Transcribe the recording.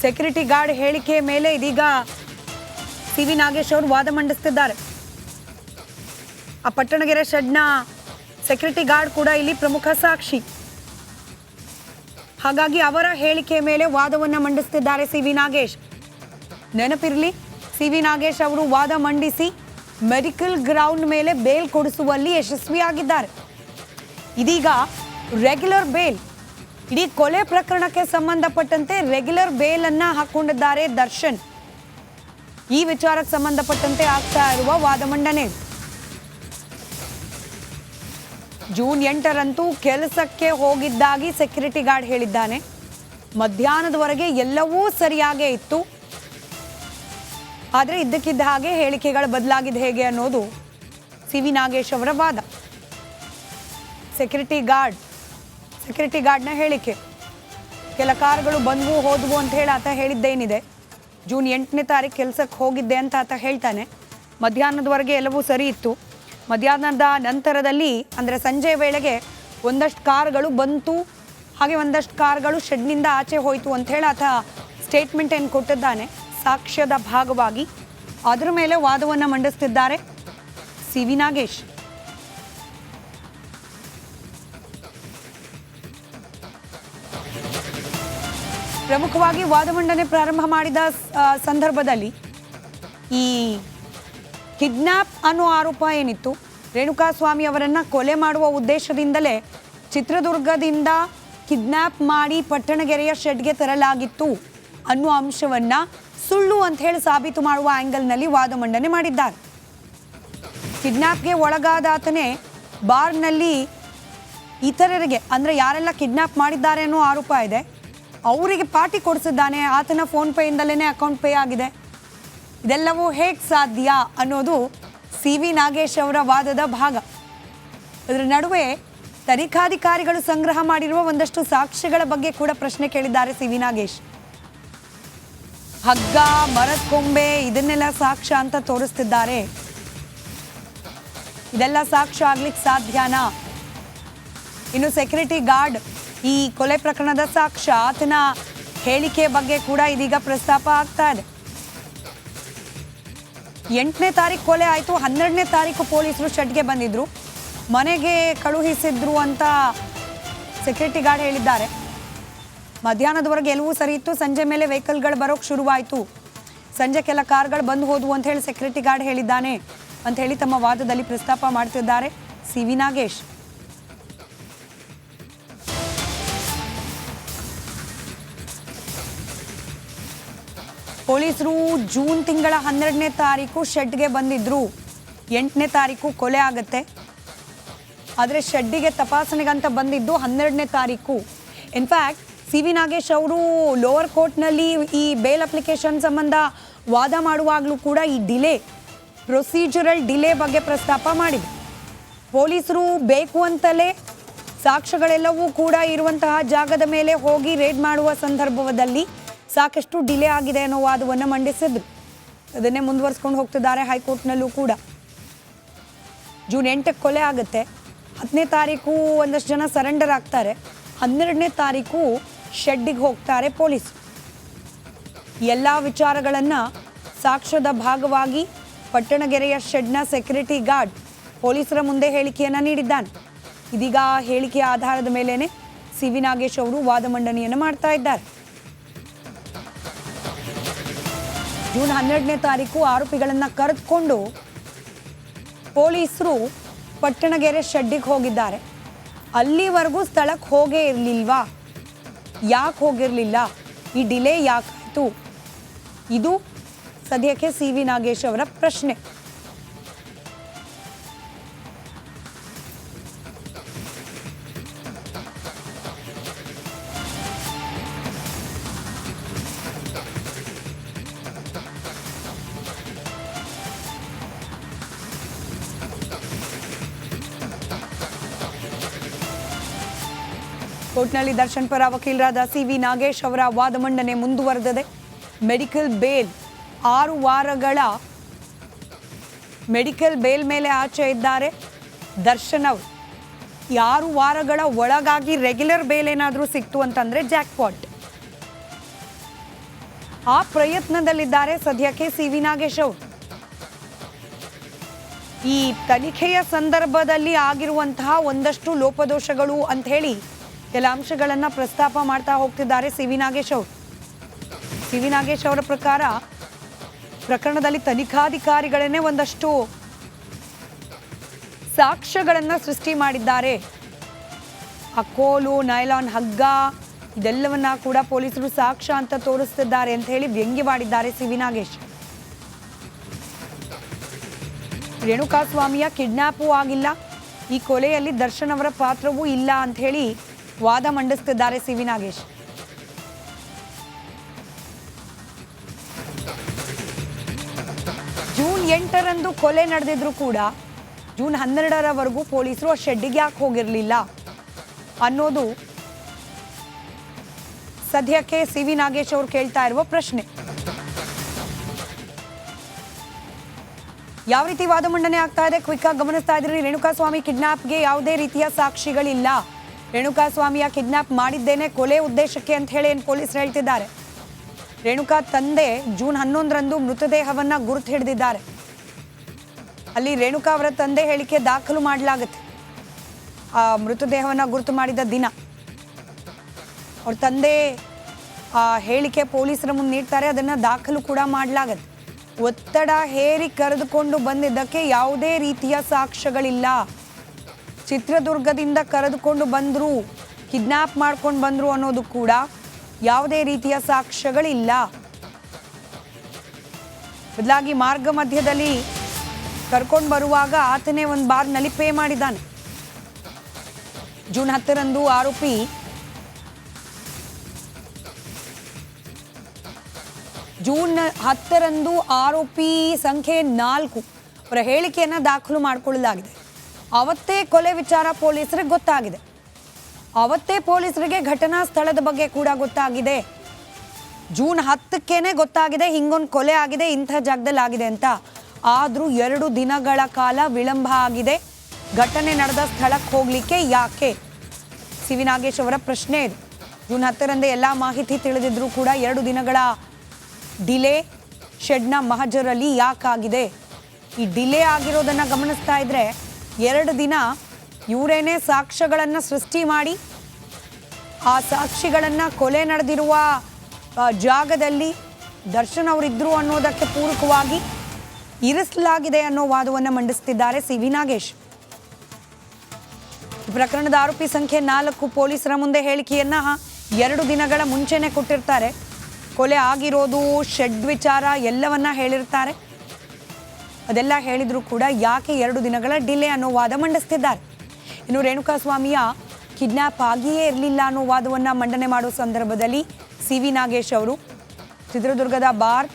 Security guard ಹೇಳಿಕೆ ಮೇಲೆ ಇದೀಗ ಸಿ.ವಿ. ನಾಗೇಶ್ ಅವರು ವಾದ ಮಂಡಿಸ್ತಿದ್ದಾರೆ. ಆ ಪಟ್ಟಣಗೆರೆ ಶೆಡ್ನ ಸೆಕ್ಯೂರಿಟಿ ಗಾರ್ಡ್ ಕೂಡ ಇಲ್ಲಿ ಪ್ರಮುಖ ಸಾಕ್ಷಿ. ಹಾಗಾಗಿ ಅವರ ಹೇಳಿಕೆ ಮೇಲೆ ವಾದವನ್ನು ಮಂಡಿಸ್ತಿದ್ದಾರೆ ಸಿ.ವಿ. ನಾಗೇಶ್. ನೆನಪಿರಲಿ, ಸಿ.ವಿ. ನಾಗೇಶ್ ಅವರು ವಾದ ಮಂಡಿಸಿ ಮೆಡಿಕಲ್ ಗ್ರೌಂಡ್ ಮೇಲೆ ಬೇಲ್ ಕೊಡಿಸುವಲ್ಲಿ ಯಶಸ್ವಿಯಾಗಿದ್ದಾರೆ. ಇದೀಗ ರೆಗ್ಯುಲರ್ ಬೇಲ್, ಇಡೀ ಕೊಲೆ ಪ್ರಕರಣಕ್ಕೆ ಸಂಬಂಧಪಟ್ಟಂತೆ ರೆಗ್ಯುಲರ್ ಬೇಲ್ ಅನ್ನ ಹಾಕೊಂಡಿದ್ದಾರೆ ದರ್ಶನ್. ಈ ವಿಚಾರಕ್ಕೆ ಸಂಬಂಧಪಟ್ಟಂತೆ ಆಗ್ತಾ ಇರುವ ವಾದ ಮಂಡನೆ. ಜೂನ್ 8ರಂದು ಕೆಲಸಕ್ಕೆ ಹೋಗಿದ್ದಾಗಿ ಸೆಕ್ಯೂರಿಟಿ ಗಾರ್ಡ್ ಹೇಳಿದ್ದಾನೆ. ಮಧ್ಯಾಹ್ನದವರೆಗೆ ಎಲ್ಲವೂ ಸರಿಯಾಗೇ ಇತ್ತು, ಆದರೆ ಇದ್ದಕ್ಕಿದ್ದ ಹಾಗೆ ಹೇಳಿಕೆಗಳು ಬದಲಾಗಿದೆ ಹೇಗೆ ಅನ್ನೋದು ಸಿ.ವಿ. ನಾಗೇಶ್ ಅವರ ವಾದ. ಸೆಕ್ಯೂರಿಟಿ ಗಾರ್ಡ್ನ ಹೇಳಿಕೆ, ಕೆಲ ಕಾರುಗಳು ಬಂದವು ಹೋದವು ಅಂತ ಹೇಳಿ ಆತ ಹೇಳಿದ್ದೇನಿದೆ. ಜೂನ್ 8ನೇ ತಾರೀಕು ಕೆಲಸಕ್ಕೆ ಹೋಗಿದ್ದೆ ಅಂತ ಆತ ಹೇಳ್ತಾನೆ. ಮಧ್ಯಾಹ್ನದವರೆಗೆ ಎಲ್ಲವೂ ಸರಿ ಇತ್ತು, ಮಧ್ಯಾಹ್ನದ ನಂತರದಲ್ಲಿ ಅಂದರೆ ಸಂಜೆ ವೇಳೆಗೆ ಒಂದಷ್ಟು ಕಾರುಗಳು ಬಂತು, ಹಾಗೆ ಒಂದಷ್ಟು ಕಾರುಗಳು ಶೆಡ್ನಿಂದ ಆಚೆ ಹೋಯಿತು ಅಂತ ಹೇಳಿ ಆತ ಸ್ಟೇಟ್ಮೆಂಟ್ ಏನು ಕೊಟ್ಟಿದ್ದಾನೆ ಸಾಕ್ಷ್ಯದ ಭಾಗವಾಗಿ. ಅದರ ಮೇಲೆ ವಾದವನ್ನು ಮಂಡಿಸ್ತಿದ್ದಾರೆ ಸಿ.ವಿ. ನಾಗೇಶ್. ಪ್ರಮುಖವಾಗಿ ವಾದ ಮಂಡನೆ ಪ್ರಾರಂಭ ಮಾಡಿದ ಸಂದರ್ಭದಲ್ಲಿ ಈ ಕಿಡ್ನಾಪ್ ಅನ್ನೋ ಆರೋಪ ಏನಿತ್ತು, ರೇಣುಕಾಸ್ವಾಮಿ ಅವರನ್ನು ಕೊಲೆ ಮಾಡುವ ಉದ್ದೇಶದಿಂದಲೇ ಚಿತ್ರದುರ್ಗದಿಂದ ಕಿಡ್ನಾಪ್ ಮಾಡಿ ಪಟ್ಟಣಗೆರೆಯ ಶೆಡ್ಗೆ ತರಲಾಗಿತ್ತು ಅನ್ನೋ ಅಂಶವನ್ನು ಸುಳ್ಳು ಅಂತ ಹೇಳಿ ಸಾಬೀತು ಮಾಡುವ ಆ್ಯಂಗಲ್ನಲ್ಲಿ ವಾದ ಮಂಡನೆ ಮಾಡಿದ್ದಾರೆ. ಕಿಡ್ನಾಪ್ಗೆ ಒಳಗಾದಾತನೇ ಬಾರ್ನಲ್ಲಿ ಇತರರಿಗೆ, ಅಂದರೆ ಯಾರೆಲ್ಲ ಕಿಡ್ನಾಪ್ ಮಾಡಿದ್ದಾರೆ ಅನ್ನೋ ಆರೋಪ ಇದೆ, ಅವರಿಗೆ ಪಾರ್ಟಿ ಕೊಡಿಸಿದ್ದಾನೆ, ಆತನ ಫೋನ್ ಪೇಯಿಂದಲೇ ಅಕೌಂಟ್ ಪೇ ಆಗಿದೆ. ಇದೆಲ್ಲವೂ ಹೇಗೆ ಸಾಧ್ಯ ಅನ್ನೋದು ಸಿ.ವಿ. ನಾಗೇಶ್ ಅವರ ವಾದದ ಭಾಗ. ಅದರ ನಡುವೆ ತನಿಖಾಧಿಕಾರಿಗಳು ಸಂಗ್ರಹ ಮಾಡಿರುವ ಒಂದಷ್ಟು ಸಾಕ್ಷ್ಯಗಳ ಬಗ್ಗೆ ಕೂಡ ಪ್ರಶ್ನೆ ಕೇಳಿದ್ದಾರೆ ಸಿ.ವಿ. ನಾಗೇಶ್. ಹಗ್ಗ, ಮರದ ಕೊಂಬೆ ಇದನ್ನೆಲ್ಲ ಸಾಕ್ಷ್ಯ ಅಂತ ತೋರಿಸ್ತಿದ್ದಾರೆ. ಇದೆಲ್ಲ ಸಾಕ್ಷ್ಯ ಆಗ್ಲಿಕ್ಕೆ ಸಾಧ್ಯನಾ? ಇನ್ನು ಸೆಕ್ಯೂರಿಟಿ ಗಾರ್ಡ್ ಈ ಕೊಲೆ ಪ್ರಕರಣದ ಸಾಕ್ಷ್ಯ, ಆತನ ಹೇಳಿಕೆ ಬಗ್ಗೆ ಕೂಡ ಇದೀಗ ಪ್ರಸ್ತಾಪ ಆಗ್ತಾ ಇದೆ. 8ನೇ ತಾರೀಕು ಕೊಲೆ ಆಯಿತು, 12ನೇ ತಾರೀಕು ಪೊಲೀಸರು ಶೆಡ್ಗೆ ಬಂದಿದ್ರು, ಮನೆಗೆ ಕಳುಹಿಸಿದ್ರು ಅಂತ ಸೆಕ್ಯೂರಿಟಿ ಗಾರ್ಡ್ ಹೇಳಿದ್ದಾರೆ. ಮಧ್ಯಾಹ್ನದವರೆಗೆ ಎಲ್ಲವೂ ಸರಿ ಇತ್ತು, ಸಂಜೆ ಮೇಲೆ ವೆಹಿಕಲ್ಗಳು ಬರೋಕ್ಕೆ ಶುರುವಾಯಿತು, ಸಂಜೆ ಕೆಲ ಕಾರ್ಗಳು ಬಂದು ಹೋದವು ಅಂತ ಹೇಳಿ ಸೆಕ್ಯೂರಿಟಿ ಗಾರ್ಡ್ ಹೇಳಿದ್ದಾನೆ ಅಂತ ಹೇಳಿ ತಮ್ಮ ವಾದದಲ್ಲಿ ಪ್ರಸ್ತಾಪ ಮಾಡ್ತಿದ್ದಾರೆ ಸಿ.ವಿ. ನಾಗೇಶ್. ಪೊಲೀಸರು ಜೂನ್ ತಿಂಗಳ 12ನೇ ತಾರೀಕು ಶೆಡ್ಗೆ ಬಂದಿದ್ರು, 8ನೇ ತಾರೀಕು ಕೊಲೆ ಆಗುತ್ತೆ. ಆದರೆ ಶೆಡ್ಡಿಗೆ ತಪಾಸಣೆಗಂತ ಬಂದಿದ್ದು 12ನೇ ತಾರೀಕು. In fact CV. ನಾಗೇಶ್ ಅವರು ಲೋವರ್ ಕೋರ್ಟ್ನಲ್ಲಿ ಈ ಬೇಲ್ ಅಪ್ಲಿಕೇಶನ್ ಸಂಬಂಧ ವಾದ ಮಾಡುವಾಗಲೂ ಕೂಡ ಈ ಪ್ರೊಸೀಜರಲ್ ಡಿಲೇ ಬಗ್ಗೆ ಪ್ರಸ್ತಾಪ ಮಾಡಿದ್ರು. ಪೊಲೀಸರು ಬೇಕು ಅಂತಲೇ ಸಾಕ್ಷ್ಯಗಳೆಲ್ಲವೂ ಕೂಡ ಇರುವಂತಹ ಜಾಗದ ಮೇಲೆ ಹೋಗಿ ರೇಡ್ ಮಾಡುವ ಸಂದರ್ಭದಲ್ಲಿ ಸಾಕಷ್ಟು ಡಿಲೇ ಆಗಿದೆ ಅನ್ನೋ ವಾದವನ್ನು ಮಂಡಿಸಿದ್ರು. ಅದನ್ನೇ ಮುಂದುವರಿಸ್ಕೊಂಡು ಹೋಗ್ತಿದ್ದಾರೆ ಹೈಕೋರ್ಟ್ನಲ್ಲೂ ಕೂಡ. ಜೂನ್ 8ಕ್ಕೆ ಕೊಲೆ ಆಗುತ್ತೆ, 10ನೇ ತಾರೀಕು ಒಂದಷ್ಟು ಜನ ಸರೆಂಡರ್ ಆಗ್ತಾರೆ, 12ನೇ ತಾರೀಕು ಶೆಡ್ಡಿಗೆ ಹೋಗ್ತಾರೆ ಪೊಲೀಸ್. ಎಲ್ಲ ವಿಚಾರಗಳನ್ನು ಸಾಕ್ಷ್ಯದ ಭಾಗವಾಗಿ ಪಟ್ಟಣಗೆರೆಯ ಶೆಡ್ನ ಸೆಕ್ಯೂರಿಟಿ ಗಾರ್ಡ್ ಪೊಲೀಸರ ಮುಂದೆ ಹೇಳಿಕೆಯನ್ನು ನೀಡಿದ್ದಾನೆ. ಇದೀಗ ಹೇಳಿಕೆಯ ಆಧಾರದ ಮೇಲೇನೆ ಸಿ.ವಿ. ನಾಗೇಶ್ ಅವರು ವಾದ ಮಂಡನೆಯನ್ನು ಮಾಡ್ತಾ ಇದ್ದಾರೆ. ಜೂನ್ 12ನೇ ತಾರೀಕು ಆರೋಪಿಗಳನ್ನು ಕರೆದುಕೊಂಡು ಪೊಲೀಸರು ಪಟ್ಟಣಗೆರೆ ಶೆಡ್ಡಿಗೆ ಹೋಗಿದ್ದಾರೆ. ಅಲ್ಲಿವರೆಗೂ ಸ್ಥಳಕ್ಕೆ ಹೋಗೇ ಇರಲಿಲ್ವಾ? ಯಾಕೆ ಹೋಗಿರಲಿಲ್ಲ? ಈ ಡಿಲೇ ಯಾಕಾಯಿತು? ಇದು ಸದ್ಯಕ್ಕೆ ಸಿ.ವಿ. ನಾಗೇಶ್ ಅವರ ಪ್ರಶ್ನೆ. ಕೋರ್ಟ್ನಲ್ಲಿ ದರ್ಶನ್ ಪರ ವಕೀಲರಾದ ಸಿ.ವಿ. ನಾಗೇಶ್ ಅವರ ವಾದ ಮಂಡನೆ ಮುಂದುವರೆದಿದೆ. ಮೆಡಿಕಲ್ ಬೇಲ್ 6 ವಾರಗಳ ಮೆಡಿಕಲ್ ಬೇಲ್ ಮೇಲೆ ಆಚೆ ಇದ್ದಾರೆ ದರ್ಶನ್ ಅವರು. 6 ವಾರಗಳ ಒಳಗಾಗಿ ರೆಗ್ಯುಲರ್ ಬೇಲ್ ಏನಾದರೂ ಸಿಕ್ತು ಅಂತಂದರೆ ಜಾಕ್ಪಾಟ್. ಆ ಪ್ರಯತ್ನದಲ್ಲಿದ್ದಾರೆ ಸದ್ಯಕ್ಕೆ ಸಿ.ವಿ. ನಾಗೇಶ್ ಅವರು. ಈ ತನಿಖೆಯ ಸಂದರ್ಭದಲ್ಲಿ ಆಗಿರುವಂತಹ ಒಂದಷ್ಟು ಲೋಪದೋಷಗಳು ಅಂತ ಹೇಳಿ ಕೆಲ ಅಂಶಗಳನ್ನು ಪ್ರಸ್ತಾಪ ಮಾಡ್ತಾ ಹೋಗ್ತಿದ್ದಾರೆ ಸಿ.ವಿ. ನಾಗೇಶ್ ಅವರು. ಸಿ.ವಿ. ನಾಗೇಶ್ ಅವರ ಪ್ರಕಾರ ಪ್ರಕರಣದಲ್ಲಿ ತನಿಖಾಧಿಕಾರಿಗಳನ್ನೇ ಒಂದಷ್ಟು ಸಾಕ್ಷ್ಯಗಳನ್ನು ಸೃಷ್ಟಿ ಮಾಡಿದ್ದಾರೆ. ಆ ಕೋಲು, ನೈಲಾನ್ ಹಗ್ಗ ಇದೆಲ್ಲವನ್ನ ಕೂಡ ಪೊಲೀಸರು ಸಾಕ್ಷ್ಯ ಅಂತ ತೋರಿಸ್ತಿದ್ದಾರೆ ಅಂತ ಹೇಳಿ ವ್ಯಂಗ್ಯವಾಡಿದ್ದಾರೆ ಸಿ.ವಿ. ನಾಗೇಶ್. ರೇಣುಕಾಸ್ವಾಮಿಯ ಕಿಡ್ನಾಪೂ ಆಗಿಲ್ಲ, ಈ ಕೊಲೆಯಲ್ಲಿ ದರ್ಶನ್ ಅವರ ಪಾತ್ರವೂ ಇಲ್ಲ ಅಂತ ಹೇಳಿ ವಾದ ಮಂಡಿಸ್ತಿದ್ದಾರೆ ಸಿ.ವಿ. ನಾಗೇಶ್. ಜೂನ್ 8ರಂದು ಕೊಲೆ ನಡೆದಿದ್ರು ಕೂಡ ಜೂನ್ 12ರವರೆಗೂ ಪೊಲೀಸರು ಆ ಶೆಡ್ಡಿಗೆ ಯಾಕೆ ಹೋಗಿರಲಿಲ್ಲ ಅನ್ನೋದು ಸದ್ಯಕ್ಕೆ ಸಿ.ವಿ. ನಾಗೇಶ್ ಅವರು ಕೇಳ್ತಾ ಇರುವ ಪ್ರಶ್ನೆ. ಯಾವ ರೀತಿ ವಾದ ಮಂಡನೆ ಆಗ್ತಾ ಇದೆ ಕ್ವಿಕ್ ಆಗಿ ಗಮನಿಸ್ತಾ ಇದ್ರಿ. ರೇಣುಕಾಸ್ವಾಮಿ ಕಿಡ್ನಾಪ್ಗೆ ಯಾವುದೇ ರೀತಿಯ ಸಾಕ್ಷಿಗಳಿಲ್ಲ, ರೇಣುಕಾಸ್ವಾಮಿಯ ಕಿಡ್ನಾಪ್ ಮಾಡಿದ್ದೇನೆ ಕೊಲೆ ಉದ್ದೇಶಕ್ಕೆ ಅಂತ ಹೇಳಿ ಏನು ಪೊಲೀಸರು ಹೇಳ್ತಿದ್ದಾರೆ. ರೇಣುಕಾ ತಂದೆ ಜೂನ್ 11ರಂದು ಮೃತದೇಹವನ್ನ ಗುರುತು ಹಿಡಿದಿದ್ದಾರೆ. ಅಲ್ಲಿ ರೇಣುಕಾ ಅವರ ತಂದೆ ಹೇಳಿಕೆ ದಾಖಲು ಮಾಡಲಾಗುತ್ತೆ. ಆ ಮೃತದೇಹವನ್ನ ಗುರುತು ಮಾಡಿದ ದಿನ ಅವ್ರ ತಂದೆ ಆ ಹೇಳಿಕೆ ಪೊಲೀಸರ ಮುಂದೆ ನೀಡ್ತಾರೆ, ಅದನ್ನು ದಾಖಲು ಕೂಡ ಮಾಡಲಾಗತ್ತೆ. ಒತ್ತಡ ಹೇರಿ ಕರೆದುಕೊಂಡು ಬಂದಿದ್ದಕ್ಕೆ ಯಾವುದೇ ರೀತಿಯ ಸಾಕ್ಷ್ಯಗಳಿಲ್ಲ. ಚಿತ್ರದುರ್ಗದಿಂದ ಕರೆದುಕೊಂಡು ಬಂದರು, ಕಿಡ್ನಾಪ್ ಮಾಡ್ಕೊಂಡು ಬಂದರು ಅನ್ನೋದು ಕೂಡ ಯಾವುದೇ ರೀತಿಯ ಸಾಕ್ಷ್ಯಗಳಿಲ್ಲ. ಬದಲಾಗಿ ಮಾರ್ಗ ಮಧ್ಯದಲ್ಲಿ ಕರ್ಕೊಂಡು ಬರುವಾಗ ಆತನೇ ಒಂದು ಬಾರ್ನಲ್ಲಿ ಪೇ ಮಾಡಿದ್ದಾನೆ. ಜೂನ್ 10ರಂದು ಆರೋಪಿ ಆರೋಪಿ ಸಂಖ್ಯೆ 4 ಅವರ ಹೇಳಿಕೆಯನ್ನು ದಾಖಲು ಮಾಡಿಕೊಳ್ಳಲಾಗಿದೆ. ಅವತ್ತೇ ಕೊಲೆ ವಿಚಾರ ಪೊಲೀಸರಿಗೆ ಗೊತ್ತಾಗಿದೆ. ಅವತ್ತೇ ಪೊಲೀಸರಿಗೆ ಘಟನಾ ಸ್ಥಳದ ಬಗ್ಗೆ ಕೂಡ ಗೊತ್ತಾಗಿದೆ. ಜೂನ್ 10ಕ್ಕೇನೆ ಗೊತ್ತಾಗಿದೆ ಹಿಂಗೊಂದು ಕೊಲೆ ಆಗಿದೆ, ಇಂಥ ಜಾಗದಲ್ಲಿ ಆಗಿದೆ ಅಂತ. ಆದರೂ 2 ದಿನಗಳ ಕಾಲ ವಿಳಂಬ ಆಗಿದೆ ಘಟನೆ ನಡೆದ ಸ್ಥಳಕ್ಕೆ ಹೋಗಲಿಕ್ಕೆ. ಯಾಕೆ? ಸಿ.ವಿ. ನಾಗೇಶ್ ಅವರ ಪ್ರಶ್ನೆ ಇದೆ. ಜೂನ್ 10ರಂದೇ ಎಲ್ಲ ಮಾಹಿತಿ ತಿಳಿದಿದ್ರೂ ಕೂಡ 2 ದಿನಗಳ ಡಿಲೇ ಶೆಡ್ನ ಮಹಜರಲ್ಲಿ ಯಾಕಾಗಿದೆ? ಈ ಡಿಲೇ ಆಗಿರೋದನ್ನು ಗಮನಿಸ್ತಾ ಇದ್ರೆ 2 ದಿನ ಇವರೇನೇ ಸಾಕ್ಷ್ಯಗಳನ್ನು ಸೃಷ್ಟಿ ಮಾಡಿ ಆ ಸಾಕ್ಷಿಗಳನ್ನು ಕೊಲೆ ನಡೆದಿರುವ ಜಾಗದಲ್ಲಿ ದರ್ಶನ್ ಅವರಿದ್ದರು ಅನ್ನೋದಕ್ಕೆ ಪೂರಕವಾಗಿ ಇರಿಸಲಾಗಿದೆ ಅನ್ನೋ ವಾದವನ್ನು ಮಂಡಿಸ್ತಿದ್ದಾರೆ ಸಿ.ವಿ. ನಾಗೇಶ್. ಈ ಪ್ರಕರಣದ ಆರೋಪಿ ಸಂಖ್ಯೆ 4 ಪೊಲೀಸರ ಮುಂದೆ ಹೇಳಿಕೆಯನ್ನು 2 ದಿನಗಳ ಮುಂಚೆನೇ ಕೊಟ್ಟಿರ್ತಾರೆ. ಕೊಲೆ ಆಗಿರೋದು, ಶೆಡ್ ವಿಚಾರ ಎಲ್ಲವನ್ನ ಹೇಳಿರ್ತಾರೆ. ಅದೆಲ್ಲ ಹೇಳಿದ್ರು ಕೂಡ ಯಾಕೆ 2 ದಿನಗಳ ಡಿಲೇ ಅನ್ನೋ ವಾದ ಮಂಡಿಸ್ತಿದ್ದಾರೆ. ಇನ್ನು ರೇಣುಕಾಸ್ವಾಮಿಯ ಕಿಡ್ನಾಪ್ ಆಗಿಯೇ ಇರಲಿಲ್ಲ ಅನ್ನೋ ವಾದವನ್ನು ಮಂಡನೆ ಮಾಡೋ ಸಂದರ್ಭದಲ್ಲಿ ಸಿ.ವಿ. ನಾಗೇಶ್ ಅವರು ಚಿತ್ರದುರ್ಗದ ಬಾರ್